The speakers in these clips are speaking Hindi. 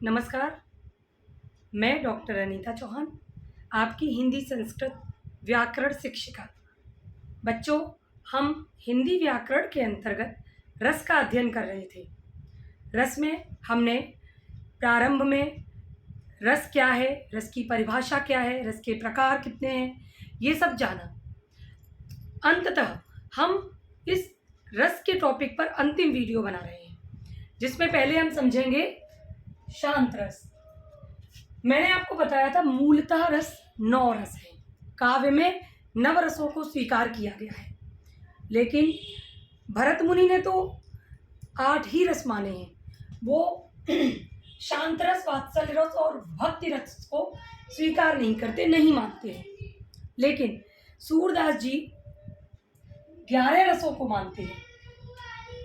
नमस्कार, मैं डॉक्टर अनीता चौहान, आपकी हिंदी संस्कृत व्याकरण शिक्षिका। बच्चों, हम हिंदी व्याकरण के अंतर्गत रस का अध्ययन कर रहे थे। रस में हमने प्रारंभ में रस क्या है, रस की परिभाषा क्या है, रस के प्रकार कितने हैं, ये सब जाना। अंततः हम इस रस के टॉपिक पर अंतिम वीडियो बना रहे हैं, जिसमें पहले हम समझेंगे शांत रस। मैंने आपको बताया था मूलतः रस 9 रस है। काव्य में नव रसों को स्वीकार किया गया है, लेकिन भरत मुनि ने तो 8 ही रस माने हैं। वो शांत रस, वात्सल्य रस और भक्ति रस को स्वीकार नहीं करते, नहीं मानते हैं। लेकिन सूरदास जी 11 रसों को मानते हैं।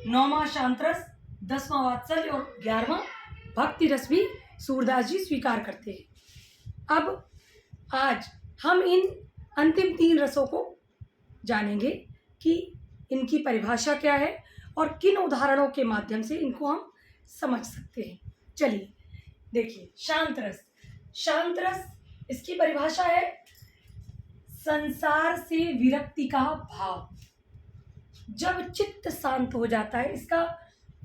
9वां शांत रस, 10वां वात्सल्य और 11वां भक्ति रस भी सूरदास जी स्वीकार करते हैं। अब आज हम इन अंतिम 3 रसों को जानेंगे कि इनकी परिभाषा क्या है और किन उदाहरणों के माध्यम से इनको हम समझ सकते हैं। चलिए देखिए, शांत रस। शांत रस, इसकी परिभाषा है संसार से विरक्ति का भाव। जब चित्त शांत हो जाता है, इसका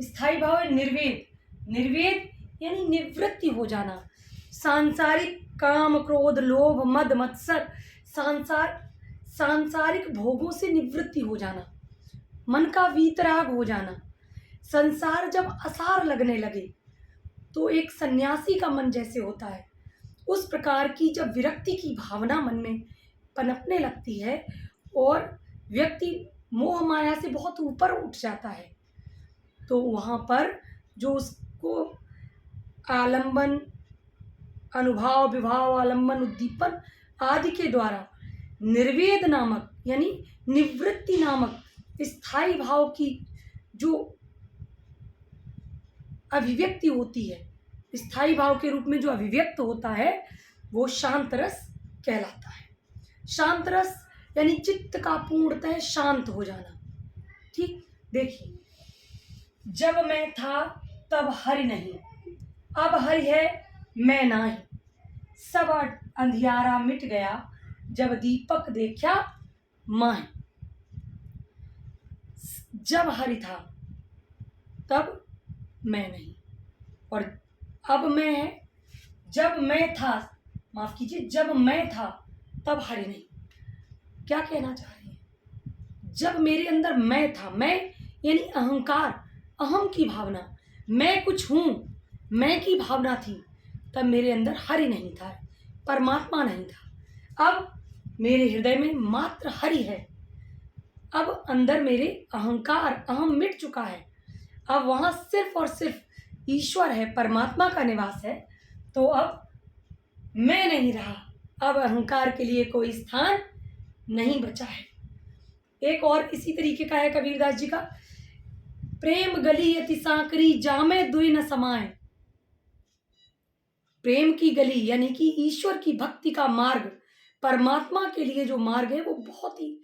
स्थायी भाव है निर्वेद। निर्वेद यानी निवृत्ति हो जाना। सांसारिक काम, क्रोध, लोभ, मद, मत्सर, सांसारिक भोगों से निवृत्ति हो जाना, मन का वीतराग हो जाना। संसार जब असार लगने लगे तो एक सन्यासी का मन जैसे होता है, उस प्रकार की जब विरक्ति की भावना मन में पनपने लगती है और व्यक्ति मोह माया से बहुत ऊपर उठ जाता है, तो वहाँ पर जो उसको आलंबन, अनुभाव, विभाव, आलंबन, उद्दीपन आदि के द्वारा निर्वेद नामक यानी निवृत्ति नामक स्थायी भाव की जो अभिव्यक्ति होती है, स्थायी भाव के रूप में जो अभिव्यक्त होता है, वो शांत रस कहलाता है। शांत रस यानी चित्त का पूर्णतः शांत हो जाना। ठीक, देखिए, जब मैं था तब हरि नहीं, अब हरि है मैं नाही। सब अंधियारा मिट गया, जब दीपक देखा माही। जब हरि था तब मैं नहीं, और अब मैं है। जब मैं था, माफ कीजिए, जब मैं था तब हरि नहीं। क्या कहना चाह रहे हैं? जब मेरे अंदर मैं था, मैं यानी अहंकार, अहम की भावना, मैं कुछ हूं, मैं की भावना थी, तब मेरे अंदर हरि नहीं था, परमात्मा नहीं था। अब मेरे हृदय में मात्र हरि है। अब अंदर मेरे अहंकार, अहम मिट चुका है। अब वहां सिर्फ और सिर्फ ईश्वर है, परमात्मा का निवास है। तो अब मैं नहीं रहा, अब अहंकार के लिए कोई स्थान नहीं बचा है। एक और इसी तरीके का है कबीरदास जी का, प्रेम गली अति सांकरी, जामे दुई न समाए। प्रेम की गली यानी कि ईश्वर की भक्ति का मार्ग, परमात्मा के लिए जो मार्ग है, वो बहुत ही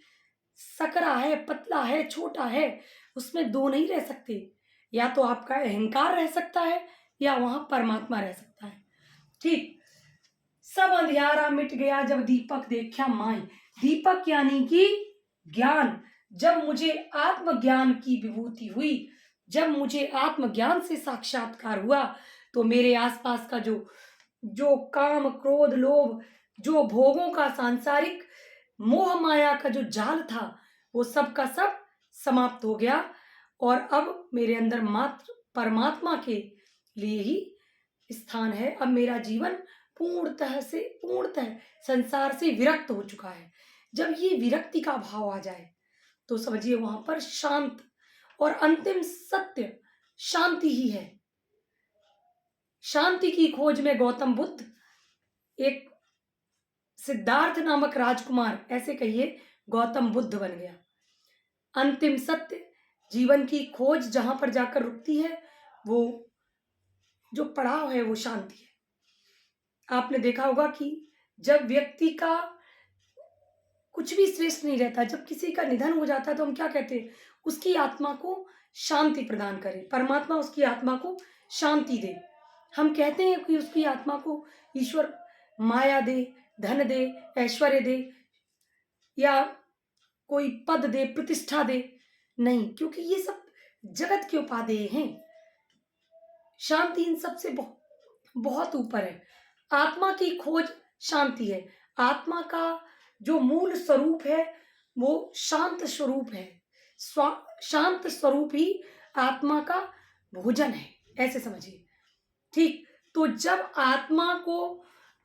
सकरा है, पतला है, छोटा है। उसमें दो नहीं रह सकते, या तो आपका अहंकार रह सकता है या वहां परमात्मा रह सकता है। ठीक, सब अंधियारा मिट गया, जब दीपक देखा माई। दीपक यानी कि ज्ञान। जब मुझे आत्मज्ञान की विभूति हुई, जब मुझे आत्मज्ञान से साक्षात्कार हुआ, तो मेरे आसपास का जो जो काम, क्रोध, लोभ, जो भोगों का, सांसारिक मोह माया का जो जाल था, वो सब का सब समाप्त हो गया। और अब मेरे अंदर मात्र परमात्मा के लिए ही स्थान है। अब मेरा जीवन पूर्णतः संसार से विरक्त हो चुका है। जब ये विरक्ति का भाव आ जाए, तो समझिए वहां पर शांत और अंतिम सत्य शांति ही है। शांति की खोज में गौतम बुद्ध, एक सिद्धार्थ नामक राजकुमार, ऐसे कहिए, गौतम बुद्ध बन गया। अंतिम सत्य, जीवन की खोज जहां पर जाकर रुकती है, वो जो पड़ाव है, वो शांति है। आपने देखा होगा कि जब व्यक्ति का कुछ भी श्रेष्ठ नहीं रहता, जब किसी का निधन हो जाता है, तो हम क्या कहते हैं? उसकी आत्मा को शांति प्रदान करे, परमात्मा उसकी आत्मा को शांति दे। हम कहते हैं कि उसकी आत्मा को ईश्वर माया दे, धन दे, ऐश्वर्य दे या कोई पद दे, प्रतिष्ठा दे। नहीं, क्योंकि ये सब जगत के उपादेय हैं। शांति इन सबसे बहुत ऊपर है। आत्मा की खोज शांति है। आत्मा का जो मूल स्वरूप है वो शांत स्वरूप है। शांत स्वरूप ही आत्मा का भोजन है, ऐसे समझिए। ठीक, तो जब आत्मा को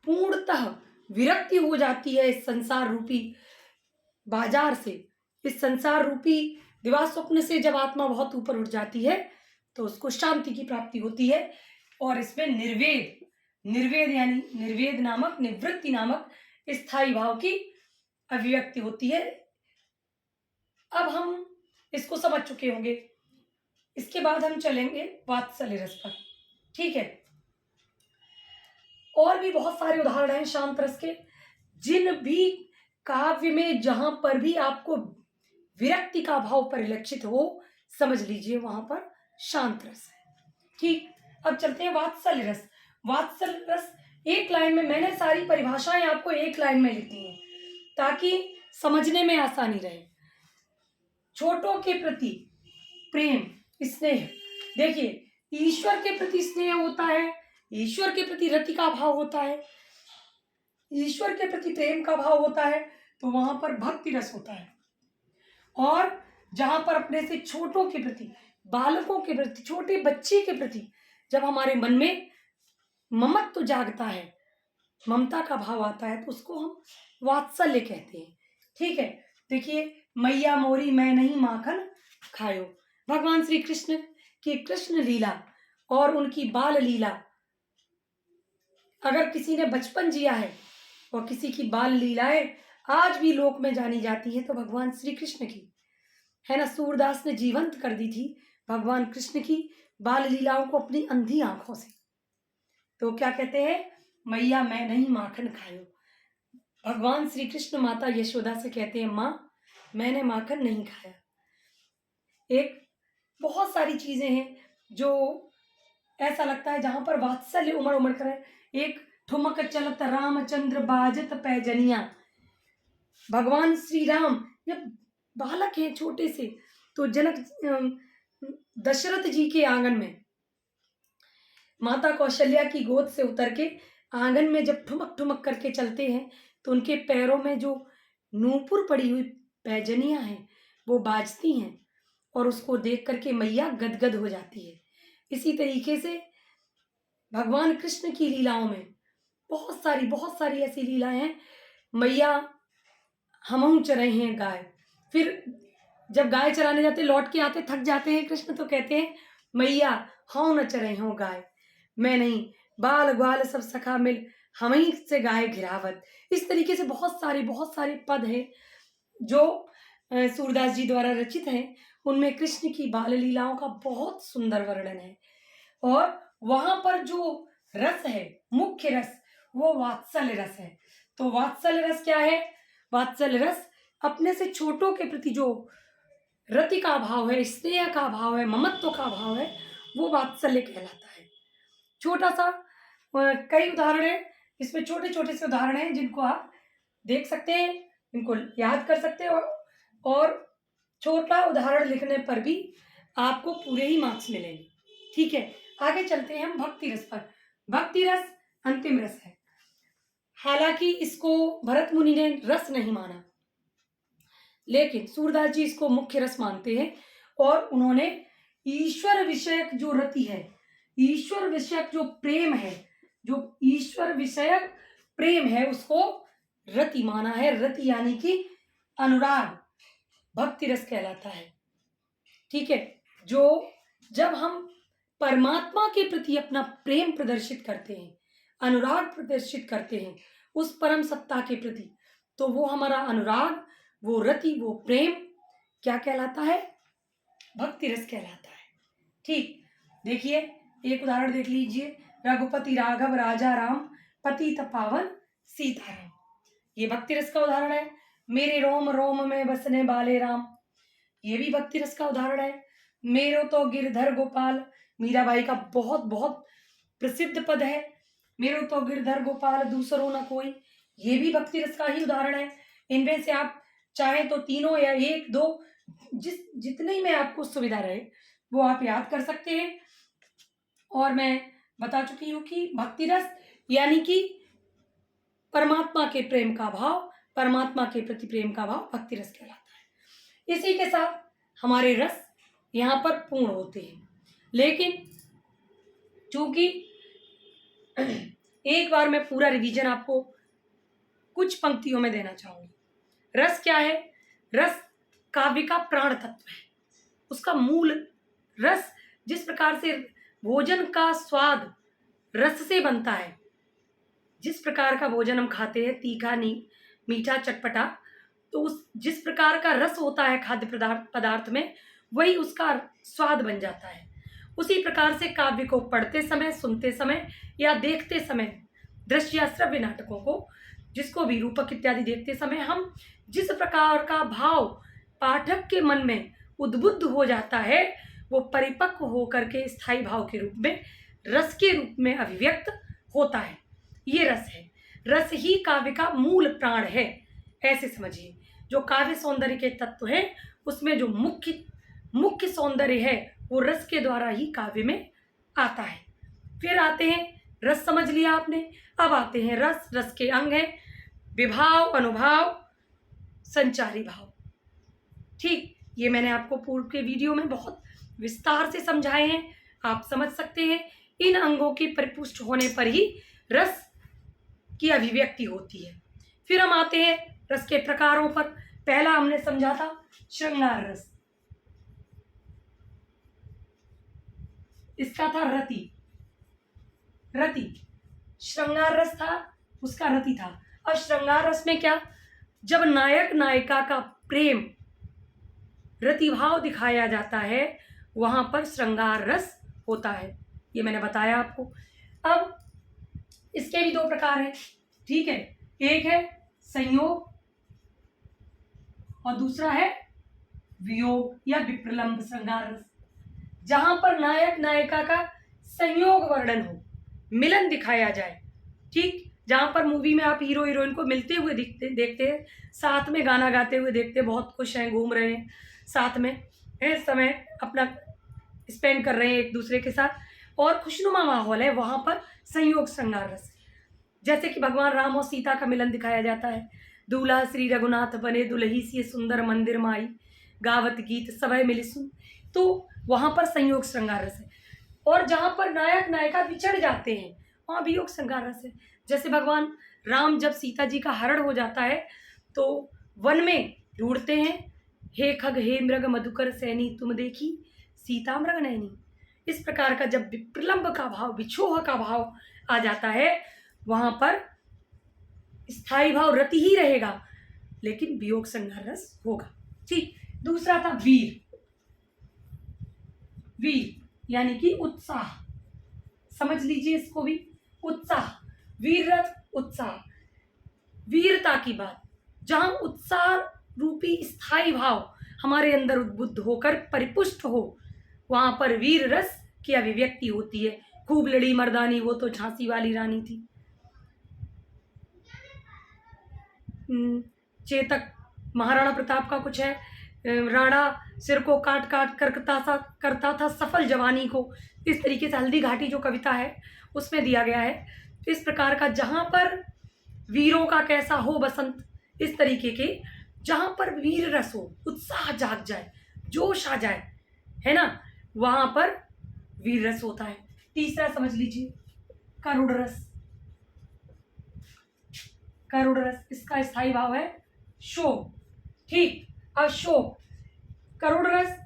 पूर्णतः विरक्ति हो जाती है इस संसार रूपी बाजार से, इस संसार रूपी दिवा स्वप्न से जब आत्मा बहुत ऊपर उठ जाती है तो उसको शांति की प्राप्ति होती है। और इसमें निर्वेद यानी निर्वेद नामक, निवृत्ति नामक स्थायी भाव की अभिव्यक्ति होती है। अब हम इसको समझ चुके होंगे। इसके बाद हम चलेंगे वात्सल्य रस पर। ठीक है, और भी बहुत सारे उदाहरण हैं शांत रस के। जिन भी काव्य में जहां पर भी आपको विरक्ति का भाव परिलक्षित हो, समझ लीजिए वहां पर शांत रस है। ठीक, अब चलते हैं वात्सल्य रस। वात्सल्य रस एक लाइन में, मैंने सारी परिभाषाएं आपको एक लाइन में लिखी हैं ताकि समझने में आसानी रहे। छोटों के प्रति प्रेम, स्नेह। देखिए, ईश्वर के प्रति स्नेह होता है, ईश्वर के प्रति रति का भाव होता है, ईश्वर के प्रति प्रेम का भाव होता है, तो वहां पर भक्ति रस होता है। और जहां पर अपने से छोटों के प्रति, बालकों के प्रति, छोटे बच्चे के प्रति जब हमारे मन में ममत्व जागता है, ममता का भाव आता है, तो उसको हम वात्सल्य कहते हैं। ठीक है, देखिए, मैया मोरी मैं नहीं माखन खायो। भगवान श्री कृष्ण की कृष्ण लीला और उनकी बाल लीला, अगर किसी ने बचपन जिया है और किसी की बाल लीलाएं आज भी लोक में जानी जाती है तो भगवान श्री कृष्ण की है ना। सूरदास ने जीवंत कर दी थी भगवान कृष्ण की बाल लीलाओं को अपनी अंधी आंखों से। तो क्या कहते हैं, मैया मैं नहीं माखन खायो। भगवान श्री कृष्ण माता यशोदा से कहते हैं, माँ मैंने माखन नहीं खाया। एक बहुत सारी चीजें हैं जो ऐसा लगता है जहां पर वात्सल्य उमड़ उमड़ कर है। एक ठुमक चलत रामचंद्र बाजत पैजनिया। भगवान श्री राम जब बालक हैं छोटे से, तो जनक दशरथ जी के आंगन में माता कौशल्या की गोद से उतर के आंगन में जब ठुमक ठुमक करके चलते हैं तो उनके पैरों में जो नूपुर पड़ी हुई पैजनियां हैं वो बाजती हैं और उसको देख करके मैया गदगद हो जाती है। इसी तरीके से भगवान कृष्ण की लीलाओं में बहुत सारी ऐसी लीलाएं हैं। मैया हमहू चराई हैं गाय, फिर जब गाय चराने जाते, लौट के आते, थक जाते हैं कृष्ण, तो कहते हैं मैया हाँ न चराई हो गाय, मैं नहीं बाल ग्वाल सब सखा मिल हम ही से गाय घिरावत। इस तरीके से बहुत सारे पद हैं जो सूरदास जी द्वारा रचित हैं। उनमें कृष्ण की बाल लीलाओं का बहुत सुंदर वर्णन है। और वहां पर जो रस है, मुख्य रस, वो वात्सल्य रस है। तो वात्सल्य रस क्या है? वात्सल्य रस अपने से छोटों के प्रति जो रति का भाव है, स्नेह का भाव है, ममत्व का भाव है, वो वात्सल्य कहलाता है। छोटा सा कई उदाहरण है इसमें, छोटे छोटे से उदाहरण हैं जिनको आप देख सकते हैं, इनको याद कर सकते हैं और छोटा उदाहरण लिखने पर भी आपको पूरे ही मार्क्स मिलेंगे। ठीक है, आगे चलते हैं हम भक्ति रस पर। भक्ति रस अंतिम रस है। हालांकि इसको भरत मुनि ने रस नहीं माना, लेकिन सूरदास जी इसको मुख्य रस मानते हैं और उन्होंने ईश्वर विषयक जो रति है, ईश्वर विषयक जो प्रेम है, जो ईश्वर विषयक प्रेम है, उसको रति माना है। रति यानी कि अनुराग, भक्ति रस कहलाता है। ठीक है, जो जब हम परमात्मा के प्रति अपना प्रेम प्रदर्शित करते हैं, अनुराग प्रदर्शित करते हैं उस परम सत्ता के प्रति, तो वो हमारा अनुराग, वो रति, वो प्रेम क्या कहलाता है? भक्ति रस कहलाता है। ठीक, देखिए एक उदाहरण देख लीजिए। रघुपति राघव राजा राम, पतित पावन सीताराम, ये भक्ति रस का उदाहरण है। मेरे रोम रोम में बसने वाले राम, ये भी भक्ति रस का उदाहरण है। मेरो तो गिरधर गोपाल, मीराबाई का बहुत बहुत प्रसिद्ध पद है। मेरू तो गिरधर गोपाल दूसरो न कोई, ये भी भक्ति रस का ही उदाहरण है। इनमें से आप चाहे तो तीनों या एक दो जितनी में आपको सुविधा रहे वो आप याद कर सकते हैं। और मैं बता चुकी हूँ कि भक्ति रस यानी कि परमात्मा के प्रेम का भाव, परमात्मा के प्रति प्रेम का भाव भक्ति रस कहलाता है। इसी के साथ हमारे रस यहाँ पर पूर्ण होते हैं। लेकिन चूंकि एक बार मैं पूरा रिवीजन आपको कुछ पंक्तियों में देना चाहूंगी। रस क्या है? रस काव्य का प्राण तत्व है, उसका मूल रस। जिस प्रकार से भोजन का स्वाद रस से बनता है, जिस प्रकार का भोजन हम खाते हैं, तीखा नहीं, मीठा, चटपटा, तो उस जिस प्रकार का रस होता है खाद्य पदार्थ में, वही उसका स्वाद बन जाता है। उसी प्रकार से काव्य को पढ़ते समय, सुनते समय या देखते समय, दृश्य या श्रव्य नाटकों को, जिसको भी रूपक इत्यादि देखते समय हम जिस प्रकार का भाव पाठक के मन में उद्बुद्ध हो जाता है, वो परिपक्व होकर के स्थायी भाव के रूप में, रस के रूप में अभिव्यक्त होता है। ये रस है। रस ही काव्य का मूल प्राण है, ऐसे समझिए। जो काव्य सौंदर्य के तत्व हैं, उसमें जो मुख्य सौंदर्य है वो रस के द्वारा ही काव्य में आता है। फिर आते हैं, रस समझ लिया आपने, अब आते हैं रस। रस के अंग हैं विभाव, अनुभाव, संचारी भाव। ठीक, ये मैंने आपको पूर्व के वीडियो में बहुत विस्तार से समझाए हैं, आप समझ सकते हैं। इन अंगों के परिपुष्ट होने पर ही रस की अभिव्यक्ति होती है। फिर हम आते हैं रस के प्रकारों पर। पहला हमने समझा था श्रृंगार रस, इसका था रति, श्रृंगार रस था, उसका रति था। अब श्रृंगार रस में क्या, जब नायक नायिका का प्रेम रतिभाव दिखाया जाता है, वहां पर श्रृंगार रस होता है। ये मैंने बताया आपको। अब इसके भी दो प्रकार हैं, ठीक है। एक है संयोग और दूसरा है वियोग या विप्रलंब श्रृंगार रस। जहां पर नायक नायिका का संयोग वर्णन हो, मिलन दिखाया जाए, ठीक। जहां पर मूवी में आप हीरो हीरोइन को मिलते हुए देखते हैं, साथ में गाना गाते हुए देखते हैं, बहुत खुश हैं, घूम रहे हैं, साथ में है, समय अपना स्पेंड कर रहे हैं एक दूसरे के साथ, और खुशनुमा माहौल है, वहां पर संयोग श्रृंगार रस। जैसे कि भगवान राम और सीता का मिलन दिखाया जाता है। दूल्हा श्री रघुनाथ बने, दुल्ही सी सुंदर मंदिर माई, गावत गीत सभय मिली सुन, तो वहां पर संयोग श्रृंगार रस है। और जहां पर नायक नायिका बिछड़ जाते हैं, वहां वियोग श्रृंगार रस है। जैसे भगवान राम जब सीता जी का हरण हो जाता है तो वन में ढूंढते हैं, हे खग हे मृग मधुकर सैनी तुम देखी सीता मृग नैनी। इस प्रकार का जब विप्रलंब का भाव, विछोह का भाव आ जाता है, वहां पर स्थायी भाव रति ही रहेगा, लेकिन वियोग श्रृंगार रस होगा, ठीक। दूसरा था वीर यानी कि उत्साह, समझ लीजिए इसको भी। उत्साह, वीर रस, उत्साह, वीरता की बात। जहां उत्साह रूपी स्थायी भाव हमारे अंदर उद्बुद्ध होकर परिपुष्ट हो, वहां पर वीर रस की अभिव्यक्ति होती है। खूब लड़ी मर्दानी, वो तो झांसी वाली रानी थी। चेतक महाराणा प्रताप का कुछ है, राणा सिर को काट काट करता था सफल जवानी को। इस तरीके से हल्दी घाटी जो कविता है उसमें दिया गया है। इस प्रकार का जहां पर वीरों का कैसा हो बसंत, इस तरीके के जहां पर वीर रस हो, उत्साह जाग जाए, जोश आ जाए, है ना, वहां पर वीर रस होता है। तीसरा समझ लीजिए करुण रस। करुण रस, इसका स्थायी भाव है शोक, ठीक। अब शोक, करुण रस,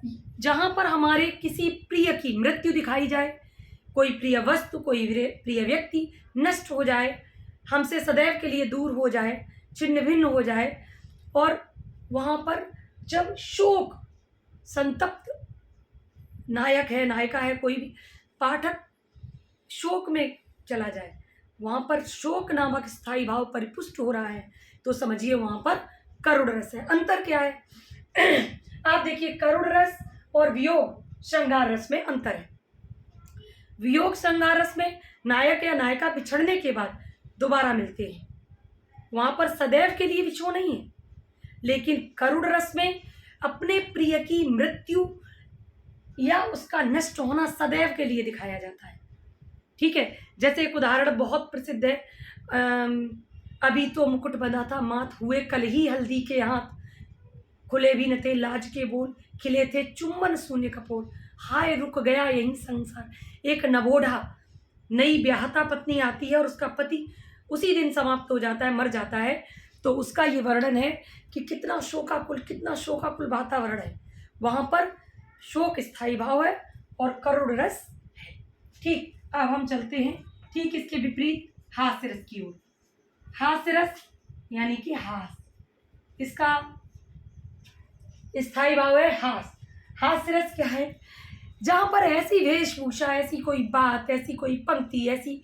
जहां पर हमारे किसी प्रिय की मृत्यु दिखाई जाए, कोई प्रिय वस्तु, कोई प्रिय व्यक्ति नष्ट हो जाए, हमसे सदैव के लिए दूर हो जाए, छिन्न भिन्न हो जाए, और वहां पर जब शोक, संतप्त नायक है, नायिका है, कोई भी पाठक शोक में चला जाए, वहां पर शोक नामक स्थायी भाव परिपुष्ट हो रहा है, तो समझिए वहां पर करुण रस है। अंतर क्या है? आप देखिए, करुण रस और वियोग श्रृंगार रस में अंतर है। वियोग श्रृंगार रस में नायक या नायिका बिछड़ने के बाद दोबारा मिलते हैं, वहां पर सदैव के लिए विछोह नहीं है। लेकिन करुण रस में अपने प्रिय की मृत्यु या उसका नष्ट होना सदैव के लिए दिखाया जाता है। ठीक है, जैसे एक उदाहरण बहुत प्रसिद्ध है, अभी तो मुकुट बंधा था माथ, हुए कल ही हल्दी के हाथ, खुले भी न थे लाज के बोल, खिले थे चुम्बन शून्य कपोल, हाय रुक गया यही संसार। एक नवोढ़ा नई ब्याहता पत्नी आती है और उसका पति उसी दिन समाप्त हो जाता है, मर जाता है। तो उसका ये वर्णन है कि कितना शोकाकुल वातावरण है। वहां पर शोक स्थायी भाव है और करुण रस है। ठीक, अब हम चलते हैं ठीक इसके विपरीत हास्य रस की ओर। हास्य रस यानी कि हास, इसका स्थायी भाव है हास। हास्य रस क्या है? जहां पर ऐसी वेशभूषा, ऐसी कोई बात, ऐसी कोई पंक्ति, ऐसी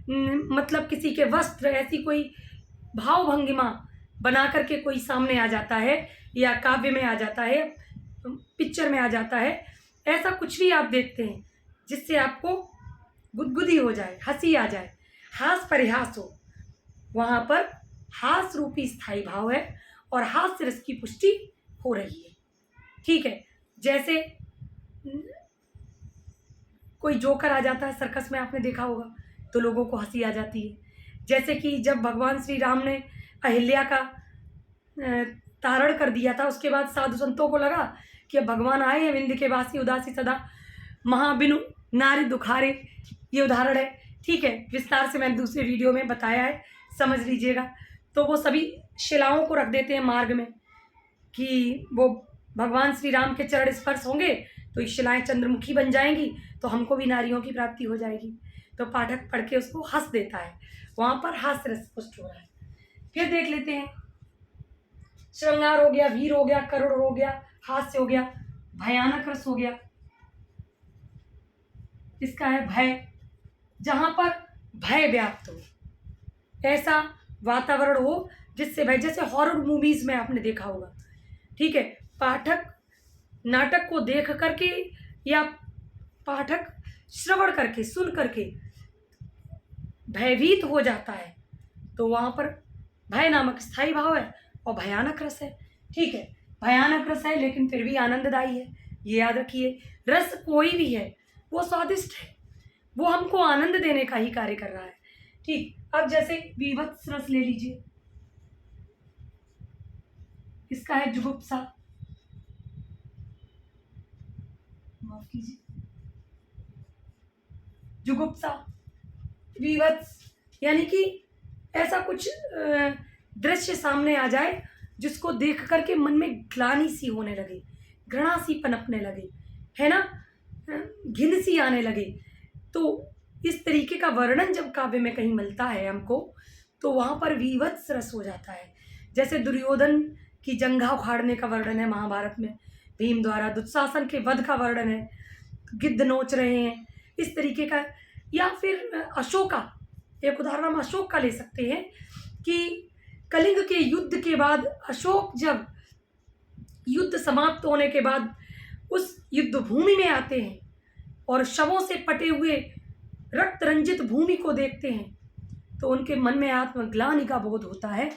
मतलब किसी के वस्त्र, ऐसी कोई भाव भंगिमा बना करके कोई सामने आ जाता है या काव्य में आ जाता है, पिक्चर में आ जाता है, ऐसा कुछ भी आप देखते हैं जिससे आपको गुदगुदी हो जाए, हंसी आ जाए, हास परिहास हो, वहां पर हास रूपी स्थायी भाव है और हास्य रस की पुष्टि हो रही है। ठीक है, जैसे कोई जोकर आ जाता है सर्कस में, आपने देखा होगा, तो लोगों को हंसी आ जाती है। जैसे कि जब भगवान श्री राम ने अहिल्या का तारण कर दिया था, उसके बाद साधु संतों को लगा कि अब भगवान आए हैं, विंध्य के वासी उदासी सदा महाबिनु नारी दुखारे, ये उदाहरण है। ठीक है, विस्तार से मैंने दूसरे वीडियो में बताया है, समझ लीजिएगा। तो वो सभी शिलाओं को रख देते हैं मार्ग में कि वो भगवान श्री राम के चरण स्पर्श होंगे तो ये शिलाएं चंद्रमुखी बन जाएंगी, तो हमको भी नारियों की प्राप्ति हो जाएगी। तो पाठक पढ़ के उसको हंस देता है, वहां पर हास्य रस पुष्ट हो रहा है। फिर देख लेते हैं, श्रृंगार हो गया, वीर हो गया, करुण हो गया, हास्य हो गया, भयानक रस हो गया। इसका है भय, जहां पर भय व्याप्त हो, ऐसा वातावरण हो जिससे भय, जैसे हॉरर मूवीज में आपने देखा होगा। ठीक है, पाठक नाटक को देख करके या पाठक श्रवण करके, सुन करके भयभीत हो जाता है, तो वहां पर भय नामक स्थायी भाव है और भयानक रस है। ठीक है, भयानक रस है लेकिन फिर भी आनंददायी है, ये याद रखिए। रस कोई भी है वो स्वादिष्ट है, वो हमको आनंद देने का ही कार्य कर रहा है। ठीक, अब जैसे वीभत्स रस ले लीजिए, इसका है जुगुप्सा, माफ कीजिए, जुगुप्सा, वीभत्स यानी कि ऐसा कुछ दृश्य सामने आ जाए जिसको देख करके मन में ग्लानि सी होने लगे, घृणा सी पनपने लगे, है ना, घिन सी आने लगे। तो इस तरीके का वर्णन जब काव्य में कहीं मिलता है हमको, तो वहां पर वीभत्स रस हो जाता है। जैसे दुर्योधन की जंघा उखाड़ने का वर्णन है महाभारत में भीम द्वारा, दुशासन के वध का वर्णन है, गिद्ध नोच रहे हैं, इस तरीके का। या फिर अशोका, एक उदाहरण हम अशोक का ले सकते हैं कि कलिंग के युद्ध के बाद अशोक जब युद्ध समाप्त होने के बाद उस युद्ध भूमि में आते हैं और शवों से पटे हुए रक्त रंजित भूमि को देखते हैं, तो उनके मन में आत्मग्लानि का बोध होता है।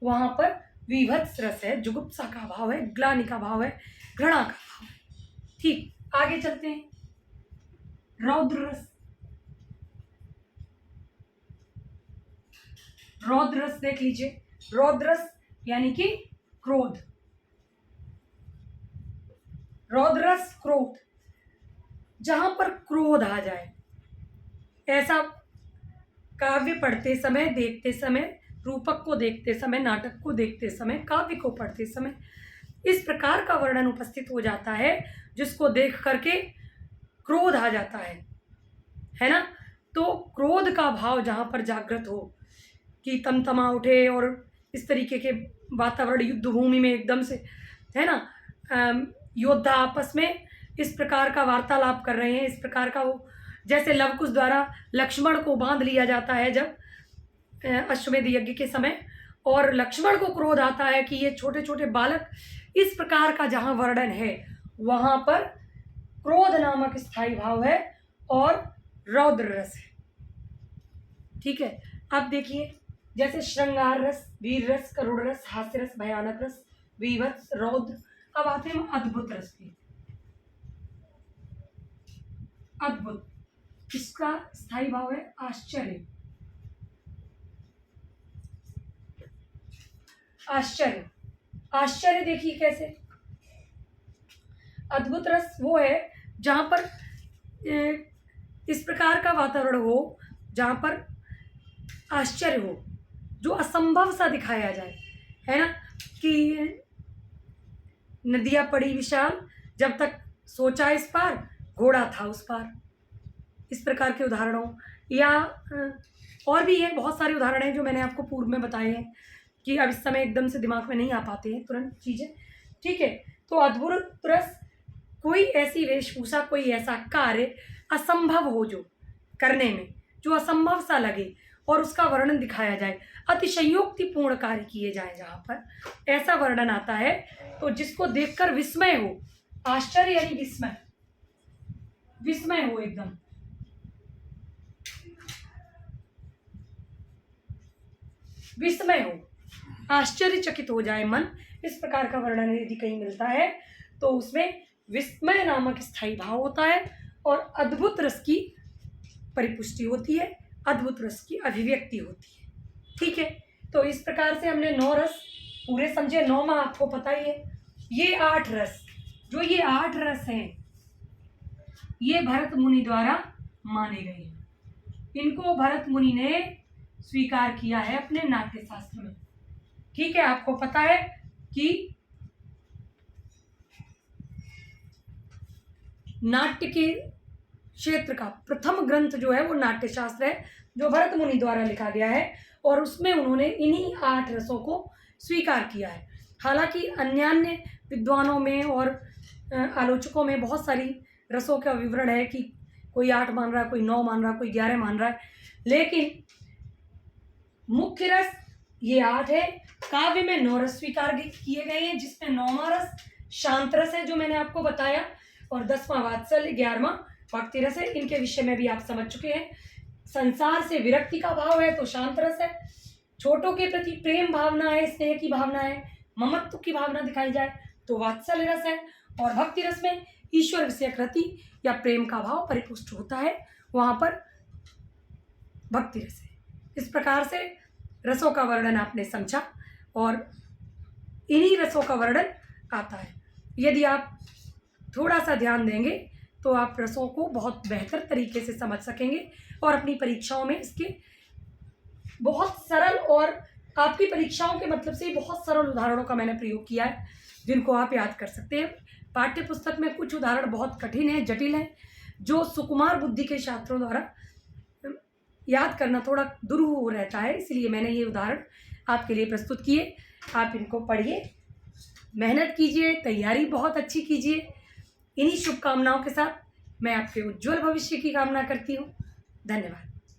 वहां पर वीभत्स रस है, जुगुप्सा का भाव है, ग्लानि का भाव है, घृणा का भाव है। ठीक, आगे चलते हैं, रौद्र रस। रौद्र रस देख लीजिए, रौद्र रस यानी कि क्रोध, रौद्र रस क्रोध, जहां पर क्रोध आ जाए, ऐसा काव्य पढ़ते समय, देखते समय, रूपक को देखते समय, नाटक को देखते समय, काव्य को पढ़ते समय इस प्रकार का वर्णन उपस्थित हो जाता है जिसको देख करके क्रोध आ जाता है ना। तो क्रोध का भाव जहां पर जागृत हो कि तमतमा उठे और इस तरीके के वातावरण युद्ध भूमि में एकदम से, है ना, योद्धा आपस में इस प्रकार का वार्तालाप कर रहे हैं, इस प्रकार का वो, जैसे लवकुश द्वारा लक्ष्मण को बांध लिया जाता है जब अश्वमेध यज्ञ के समय, और लक्ष्मण को क्रोध आता है कि ये छोटे छोटे बालक, इस प्रकार का जहां वर्णन है वहां पर क्रोध नामक स्थायी भाव है और रौद्र रस है। ठीक है। अब देखिए, जैसे श्रृंगार रस, वीर रस, करुण रस, हास्य रस, भयानक रस, वीभत्स, रौद्र। अब आते हैं हम अद्भुत रस पे। अद्भुत, इसका स्थायी भाव है आश्चर्य। आश्चर्य, आश्चर्य देखिए कैसे। अद्भुत रस वो है जहां पर इस प्रकार का वातावरण हो जहां पर आश्चर्य हो, जो असंभव सा दिखाया जाए, है ना, कि नदियां पड़ी विशाल, जब तक सोचा इस पार, घोड़ा था उस पार। इस प्रकार के उदाहरणों, या और भी है, बहुत सारे उदाहरण हैं जो मैंने आपको पूर्व में बताए हैं कि अब इस समय एकदम से दिमाग में नहीं आ पाते हैं तुरंत चीज़ें। ठीक है, तो अद्भुत रस कोई ऐसी वेशभूषा, कोई ऐसा कार्य असंभव हो जो करने में, जो असंभव सा लगे और उसका वर्णन दिखाया जाए, अतिशयोक्तिपूर्ण कार्य किए जाए, जहाँ पर ऐसा वर्णन आता है तो जिसको देखकर विस्मय हो। आश्चर्य यानी विस्मय, विस्मय हो एकदम। विस्मय हो, आश्चर्यचकित हो जाए मन, इस प्रकार का वर्णन यदि कहीं मिलता है तो उसमें विस्मय नामक स्थायी भाव होता है और अद्भुत रस की परिपुष्टि होती है, अद्भुत रस की अभिव्यक्ति होती है। ठीक है, तो इस प्रकार से हमने 9 रस पूरे समझे। 9वां आपको पता ही है। ये 8 रस, जो ये 8 रस हैं, ये भरत मुनि द्वारा माने गए हैं। इनको भरत मुनि ने स्वीकार किया है अपने नाट्य शास्त्र में। ठीक है, आपको पता है कि नाट्य के क्षेत्र का प्रथम ग्रंथ जो है वो नाट्य शास्त्र है, जो भरत मुनि द्वारा लिखा गया है, और उसमें उन्होंने इन्हीं 8 रसों को स्वीकार किया है। हालांकि अन्यान्य विद्वानों में और आलोचकों में बहुत सारी रसों का विवरण है कि कोई 8 मान रहा है, कोई 9 मान रहा है, कोई 11 मान रहा है, लेकिन मुख्य रस ये 8 है। काव्य में 9 रस स्वीकार किए गए हैं, जिसमें 9वां रस शांत रस है जो मैंने आपको बताया, और 10वां वात्सल्य, 11वां भक्ति रस है। इनके विषय में भी आप समझ चुके हैं। संसार से विरक्ति का भाव है तो शांत रस है। छोटों के प्रति प्रेम भावना है, स्नेह की भावना है, ममत्व की भावना दिखाई जाए तो वात्सल्य रस है। और भक्ति रस में ईश्वर विषयक रति या प्रेम का भाव परिपुष्ट होता है, वहां पर भक्ति रस है। इस प्रकार से रसों का वर्णन आपने समझा और इन्हीं रसों का वर्णन आता है। यदि आप थोड़ा सा ध्यान देंगे तो आप रसों को बहुत बेहतर तरीके से समझ सकेंगे और अपनी परीक्षाओं में इसके बहुत सरल, और आपकी परीक्षाओं के मतलब से बहुत सरल उदाहरणों का मैंने प्रयोग किया है जिनको आप याद कर सकते हैं। पाठ्य पुस्तक में कुछ उदाहरण बहुत कठिन हैं, जटिल हैं, जो सुकुमार बुद्धि के छात्रों द्वारा याद करना थोड़ा दुरूह रहता है, इसलिए मैंने ये उदाहरण आपके लिए प्रस्तुत किए। आप इनको पढ़िए, मेहनत कीजिए, तैयारी बहुत अच्छी कीजिए। इन्हीं शुभकामनाओं के साथ मैं आपके उज्जवल भविष्य की कामना करती हूँ। धन्यवाद।